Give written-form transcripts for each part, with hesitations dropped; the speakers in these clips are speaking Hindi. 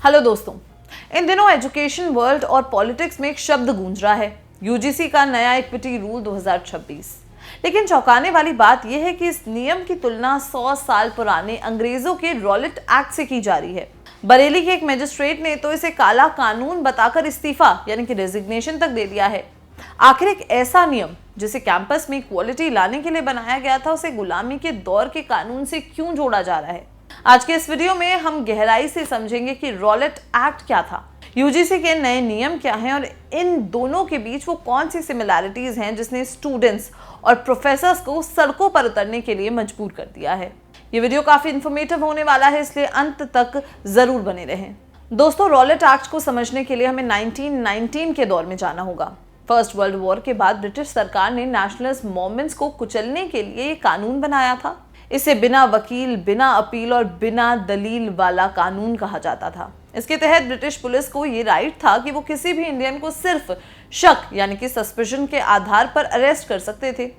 हेलो दोस्तों, इन दिनों एजुकेशन वर्ल्ड और पॉलिटिक्स में एक शब्द गूंज रहा है, यूजीसी का नया इक्विटी रूल 2026। लेकिन चौंकाने वाली बात यह है कि इस नियम की तुलना 100 साल पुराने अंग्रेजों के रॉलेट एक्ट से की जा रही है। बरेली के एक मजिस्ट्रेट ने तो इसे काला कानून बताकर इस्तीफा यानी कि रेजिग्नेशन तक दे दिया है। आखिर एक ऐसा नियम जिसे कैंपस में इक्वालिटी लाने के लिए बनाया गया था, उसे गुलामी के दौर के कानून से क्यों जोड़ा जा रहा है? आज के इस वीडियो में हम गहराई से समझेंगे कि रॉलेट एक्ट क्या था, यूजीसी के नए नियम क्या हैं और इन दोनों के बीच वो कौन सी सिमिलैरिटीज हैं जिसने स्टूडेंट्स और प्रोफेसर्स को सड़कों पर उतरने के लिए मजबूर कर दिया है। ये वीडियो काफी इंफॉर्मेटिव होने वाला है, इसलिए अंत तक जरूर बने रहें। दोस्तों, रॉलेट एक्ट को समझने के लिए हमें 1919 के दौर में जाना होगा। फर्स्ट वर्ल्ड वॉर के बाद ब्रिटिश सरकार ने नेशनलिस्ट मूवमेंट्स को कुचलने के लिए ये कानून बनाया था। इसे बिना वकील, बिना अपील और बिना दलील वाला कानून कहा जाता था। इसके तहत ब्रिटिश पुलिस को ये राइट था कि वो किसी भी इंडियन को सिर्फ शक यानी कि सस्पिशन के आधार पर अरेस्ट कर सकते थे।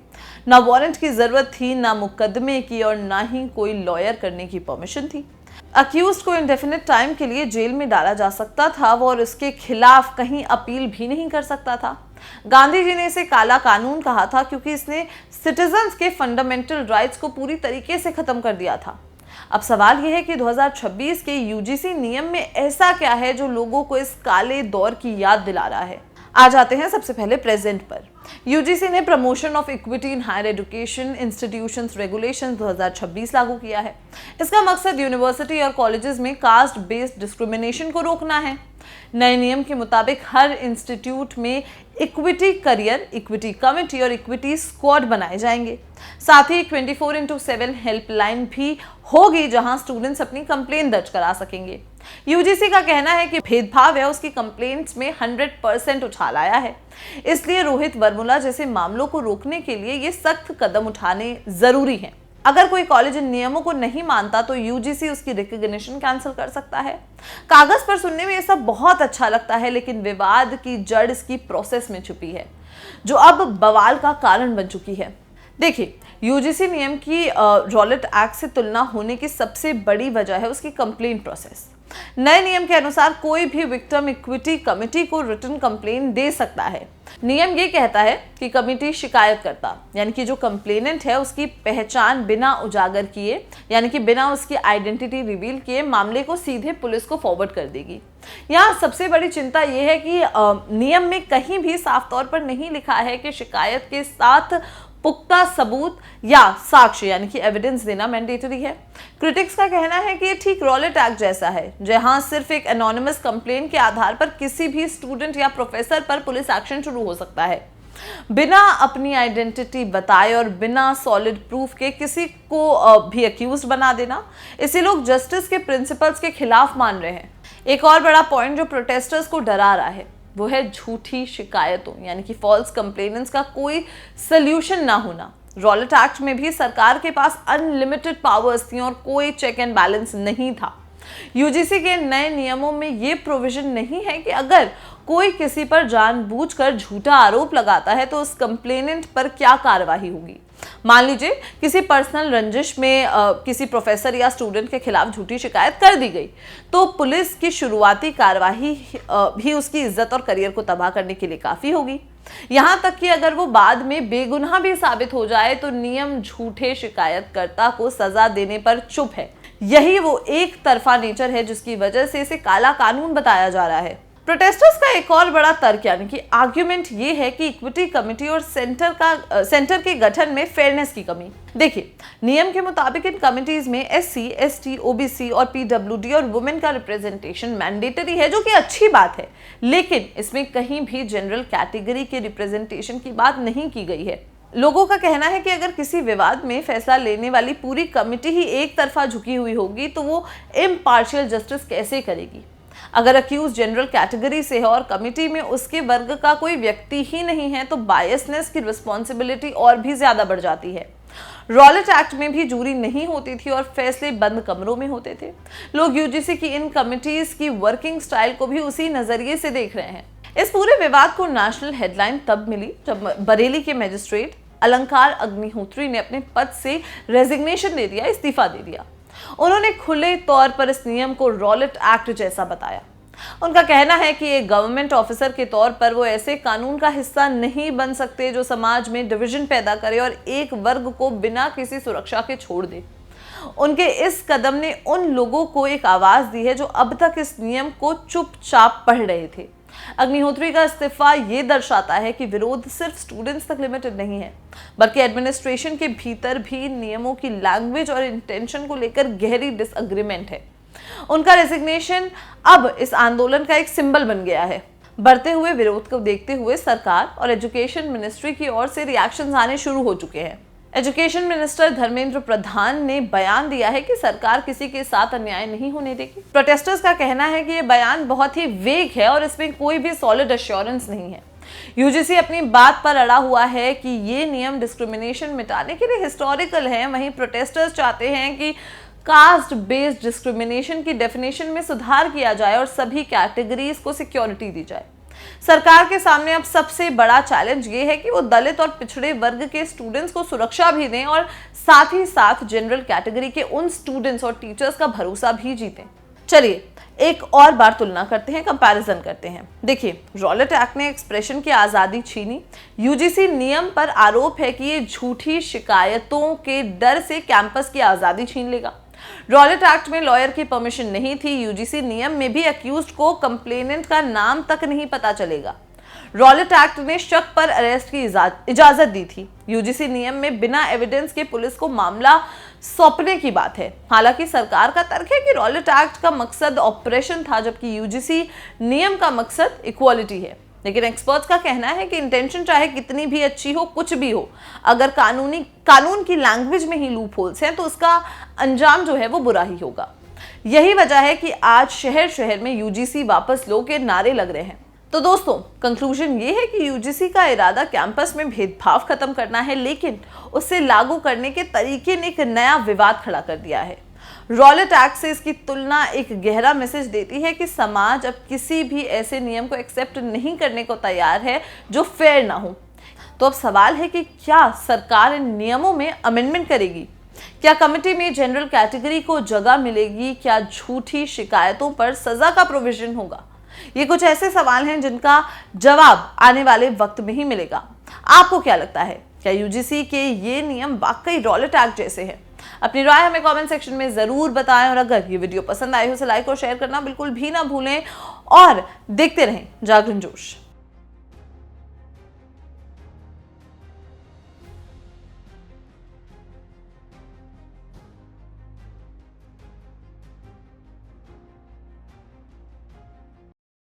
ना वारंट की जरूरत थी, ना मुकदमे की, और ना ही कोई लॉयर करने की परमिशन थी। अक्यूज्ड को इंडेफिनिट टाइम के लिए जेल में डाला जा सकता था वो, और उसके खिलाफ कहीं अपील भी नहीं कर सकता था। गांधी जी ने इसे काला कानून कहा था क्योंकि इसने सिटीजन्स के फंडामेंटल राइट्स को पूरी तरीके से खत्म कर दिया था। अब सवाल यह है कि 2026 के यूजीसी नियम में ऐसा क्या है जो लोगों को इस काले दौर की याद दिला रहा है। आ जाते हैं सबसे पहले प्रेजेंट पर। यूजीसी ने promotion of equity in higher education institutions regulation 2026 लागू किया है। इसका मकसद यूनिवर्सिटी और कॉलेजेस में कास्ट बेस्ड डिस्क्रिमिनेशन को रोकना है। नए नियम के मुताबिक हर इंस्टीट्यूट में इक्विटी करियर, इक्विटी कमेटी और इक्विटी स्क्वाड बनाए जाएंगे। साथ ही 24/7 हेल्पलाइन भी होगी जहां स्टूडेंट्स अपनी कंप्लेंट दर्ज करा सकेंगे। यूजीसी का कहना है कि भेदभाव है उसकी कंप्लेंट्स में 100% उछाल आया है, इसलिए रोहित वर्मुला जैसे मामलों को रोकने के लिए ये सख्त कदम उठाने जरूरी हैं। अगर कोई कॉलेज इन नियमों को नहीं मानता तो यूजीसी उसकी रिकॉग्निशन कैंसिल कर सकता है। कागज पर सुनने में ये सब बहुत अच्छा लगता है, लेकिन विवाद की जड़ इसकी प्रोसेस में छुपी है, जो अब बवाल का कारण बन चुकी है। देखिए, यूजीसी नियम की रॉलेट एक्ट से तुलना होने की सबसे बड़ी वजह है उसकी कंप्लेंट प्रोसेस। नए नियम के अनुसार कोई भी विक्टिम इक्विटी कमेटी को रिटन कंप्लेंट दे सकता है। नियम ये कहता है कि कमेटी शिकायतकर्ता यानी कि जो कंप्लेनेंट है उसकी पहचान बिना उजागर किए यानी कि बिना उसकी आइडेंटिटी रिवील किए मामले को सीधे पुलिस को फॉरवर्ड कर देगी। यहाँ सबसे बड़ी चिंता यह है कि नियम में कहीं भी साफ तौर पर नहीं लिखा है कि शिकायत के साथ पुख्ता सबूत या साक्ष्य यानी कि एविडेंस देना मैंडेटरी है। क्रिटिक्स का कहना है कि ये ठीक रॉलेट एक्ट जैसा है, जहां सिर्फ एक एनोनिमस कंप्लेंट के आधार पर किसी भी स्टूडेंट या प्रोफेसर पर पुलिस एक्शन शुरू हो सकता है, बिना अपनी आइडेंटिटी बताए और बिना सॉलिड प्रूफ के किसी को भी अक्यूज बना देना। इसे लोग जस्टिस के प्रिंसिपल्स के खिलाफ मान रहे हैं। एक और बड़ा पॉइंट जो प्रोटेस्टर्स को डरा रहा है वो है झूठी शिकायतों यानी कि फॉल्स कंप्लेनेंट्स का कोई सल्यूशन ना होना। रॉलेट एक्ट में भी सरकार के पास अनलिमिटेड पावर्स थी और कोई चेक एंड बैलेंस नहीं था। यूजीसी के नए नियमों में ये प्रोविजन नहीं है कि अगर कोई किसी पर जानबूझकर झूठा आरोप लगाता है तो उस कंप्लेनेंट पर क्या कार्रवाई होगी। मान लीजिए किसी पर्सनल रंजिश में किसी प्रोफेसर या स्टूडेंट के खिलाफ झूठी शिकायत कर दी गई तो पुलिस की शुरुआती कार्रवाई भी उसकी इज्जत और करियर को तबाह करने के लिए काफी होगी। यहाँ तक कि अगर वो बाद में बेगुनाह भी साबित हो जाए तो नियम झूठे शिकायतकर्ता को सजा देने पर चुप है। यही वो एक तरफा नेचर है जिसकी वजह से इसे काला कानून बताया जा रहा है। प्रोटेस्टर्स का एक और बड़ा तर्क यानी कि आर्ग्यूमेंट ये है कि इक्विटी कमेटी और सेंटर के गठन में फेयरनेस की कमी। देखिए, नियम के मुताबिक इन कमिटीज में एससी, एसटी, ओबीसी और पीडब्ल्यूडी और वुमेन का रिप्रेजेंटेशन मैंडेटरी है, जो कि अच्छी बात है, लेकिन इसमें कहीं भी जनरल कैटेगरी के रिप्रेजेंटेशन की बात नहीं की गई है। लोगों का कहना है कि अगर किसी विवाद में फैसला लेने वाली पूरी कमेटी ही एक तरफा झुकी हुई होगी तो वो इम्पार्शियल जस्टिस कैसे करेगी। अगर अक्यूज जनरल कैटेगरी से है और कमेटी में उसके वर्ग का कोई व्यक्ति ही नहीं है तो बायसनेस की रिस्पॉन्सिबिलिटी और भी ज्यादा बढ़ जाती है। रॉलेट एक्ट में भी जूरी नहीं होती थी और फैसले बंद कमरों में होते थे। लोग यूजीसी की इन कमिटीज की वर्किंग स्टाइल को भी उसी नजरिए से देख रहे हैं। इस पूरे विवाद को नेशनल हेडलाइन तब मिली जब बरेली के मजिस्ट्रेट अलंकार अग्निहोत्री ने अपने पद से रेजिग्नेशन दे दिया, इस्तीफा दे दिया। उन्होंने खुले तौर पर इस नियम को रॉलेट एक्ट जैसा बताया। उनका कहना है कि एक गवर्नमेंट ऑफिसर के तौर पर वो ऐसे कानून का हिस्सा नहीं बन सकते जो समाज में डिवीजन पैदा करे और एक वर्ग को बिना किसी सुरक्षा के छोड़ दे। उनके इस कदम ने उन लोगों को एक आवाज दी है जो अब तक इस नियम को चुपचाप पढ़ रहे थे। अग्निहोत्री का इस्तीफा ये दर्शाता है कि विरोध सिर्फ स्टूडेंट्स तक लिमिटेड नहीं है, बल्कि एडमिनिस्ट्रेशन के भीतर भी नियमों की लैंग्वेज और इंटेंशन को लेकर गहरी डिसएग्रीमेंट है। उनका रेजिग्नेशन अब इस आंदोलन का एक सिंबल बन गया है। बढ़ते हुए विरोध को देखते हुए सरकार और एजुकेशन मिनिस्ट्री की ओर से रिएक्शंस आने शुरू हो चुके हैं। एजुकेशन मिनिस्टर धर्मेंद्र प्रधान ने बयान दिया है कि सरकार किसी के साथ अन्याय नहीं होने देगी। प्रोटेस्टर्स का कहना है कि यह बयान बहुत ही वेग है और इसमें कोई भी सॉलिड एश्योरेंस नहीं है। यूजीसी अपनी बात पर अड़ा हुआ है कि ये नियम डिस्क्रिमिनेशन मिटाने के लिए हिस्टोरिकल है। वहीं प्रोटेस्टर्स चाहते हैं कि कास्ट बेस्ड डिस्क्रिमिनेशन की डेफिनेशन में सुधार किया जाए और सभी कैटेगरीज को सिक्योरिटी दी जाए। सरकार के सामने अब सबसे बड़ा चैलेंज ये है कि वो दलित और पिछड़े वर्ग के स्टूडेंट्स को सुरक्षा भी दें और साथ ही साथ जनरल कैटेगरी के उन स्टूडेंट्स और टीचर्स का भरोसा भी जीतें। चलिए एक और बार तुलना करते हैं, कंपैरिजन करते हैं। देखिए, रॉलेट एक्ट ने एक्सप्रेशन की आजादी छीनी। यूजीसी नियम पर आरोप है कि ये झूठी शिकायतों के डर से कैंपस की आजादी छीन लेगा। रॉलेट एक्ट में लॉयर की परमिशन नहीं थी। यूजीसी नियम में भी अक्यूज्ड को कंप्लेनेंट का नाम तक नहीं पता चलेगा। रॉलेट एक्ट ने शक पर अरेस्ट की इजाजत दी थी। यूजीसी नियम में बिना एविडेंस के पुलिस को मामला सौंपने की बात है। हालांकि सरकार का तर्क है कि रॉलेट एक्ट का मकसद ऑपरेशन था, जबकि यूजीसी नियम का मकसद इक्वालिटी है। लेकिन एक्सपर्ट्स का कहना है कि इंटेंशन चाहे कितनी भी अच्छी हो, कुछ भी हो, अगर कानून की लैंग्वेज में ही लूप होल्स हैं तो उसका अंजाम जो है वो बुरा ही होगा। यही वजह है कि आज शहर शहर में यूजीसी वापस लो के नारे लग रहे हैं। तो दोस्तों, कंक्लूजन ये है कि यूजीसी का इरादा कैंपस में भेदभाव खत्म करना है, लेकिन उसे लागू करने के तरीके ने एक नया विवाद खड़ा कर दिया है। रॉलेट एक्ट से इसकी तुलना एक गहरा मैसेज देती है कि समाज अब किसी भी ऐसे नियम को एक्सेप्ट नहीं करने को तैयार है जो फेयर ना हो। तो अब सवाल है कि क्या सरकार इन नियमों में अमेंडमेंट करेगी? क्या कमेटी में जनरल कैटेगरी को जगह मिलेगी? क्या झूठी शिकायतों पर सजा का प्रोविजन होगा? ये कुछ ऐसे सवाल हैं जिनका जवाब आने वाले वक्त में ही मिलेगा। आपको क्या लगता है, क्या यूजीसी के ये नियम वाकई रॉलेट एक्ट जैसे हैं? अपनी राय हमें कमेंट सेक्शन में जरूर बताएं और अगर ये वीडियो पसंद आए हो तो लाइक और शेयर करना बिल्कुल भी ना भूलें और देखते रहें जागरण जोश।